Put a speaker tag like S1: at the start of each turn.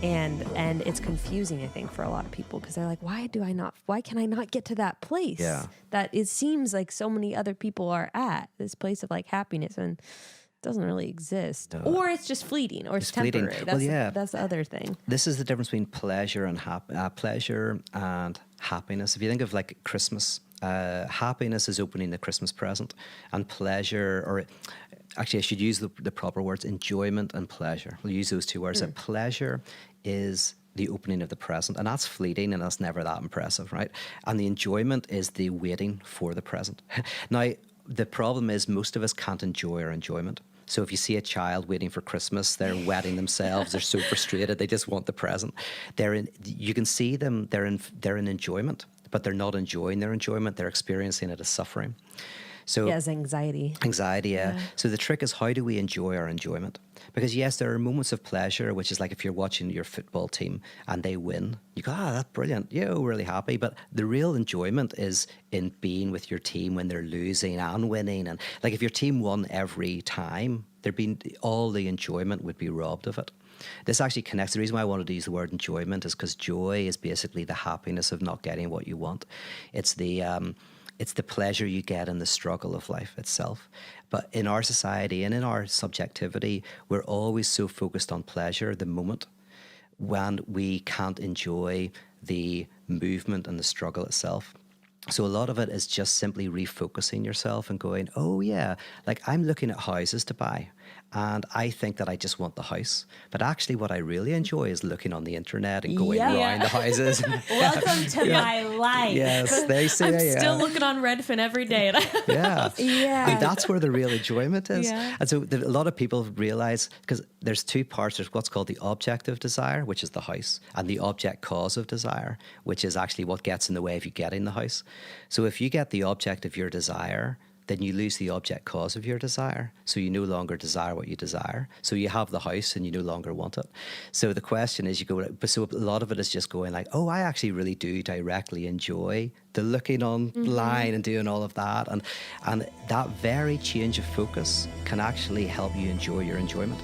S1: And it's confusing, I think, for a lot of people, because they're like, why can I not get to that place that it seems like so many other people are at, this place of like happiness, and it doesn't really exist. Or it's just fleeting, or it's temporary.
S2: Fleeting.
S1: That's the other thing.
S2: This is the difference between pleasure and happiness. If you think of like Christmas, happiness is opening the Christmas present, and pleasure, or actually I should use the proper words, enjoyment and pleasure. We'll use those two words. That pleasure is the opening of the present, and that's fleeting, and that's never that impressive, right? And the enjoyment is the waiting for the present. Now, the problem is most of us can't enjoy our enjoyment. So if you see a child waiting for Christmas, they're wetting themselves. They're so frustrated. They just want the present. You can see them. They're in enjoyment, but they're not enjoying their enjoyment. They're experiencing it as suffering. So
S1: as anxiety.
S2: Anxiety, yeah. So the trick is, how do we enjoy our enjoyment? Because yes, there are moments of pleasure, which is like if you're watching your football team and they win, you go, that's brilliant. Yeah, we're really happy. But the real enjoyment is in being with your team when they're losing and winning. And like if your team won every time, all the enjoyment would be robbed of it. This actually connects. The reason why I wanted to use the word enjoyment is because joy is basically the happiness of not getting what you want. It's the pleasure you get in the struggle of life itself. But in our society and in our subjectivity, we're always so focused on pleasure, the moment, when we can't enjoy the movement and the struggle itself. So a lot of it is just simply refocusing yourself and going, oh yeah, like I'm looking at houses to buy, and I think that I just want the house. But actually what I really enjoy is looking on the internet and going around the houses.
S1: Welcome to my life.
S2: Yes, they say.
S3: I'm still looking on Redfin every day.
S2: Yeah.
S1: Yeah.
S2: And that's where the real enjoyment is.
S1: Yeah.
S2: And so a lot of people realize, because there's two parts. There's what's called the object of desire, which is the house, and the object cause of desire, which is actually what gets in the way of you getting the house. So if you get the object of your desire, then you lose the object cause of your desire. So you no longer desire what you desire. So you have the house and you no longer want it. So the question is, so a lot of it is just going like, oh, I actually really do directly enjoy the looking online and doing all of that. And that very change of focus can actually help you enjoy your enjoyment.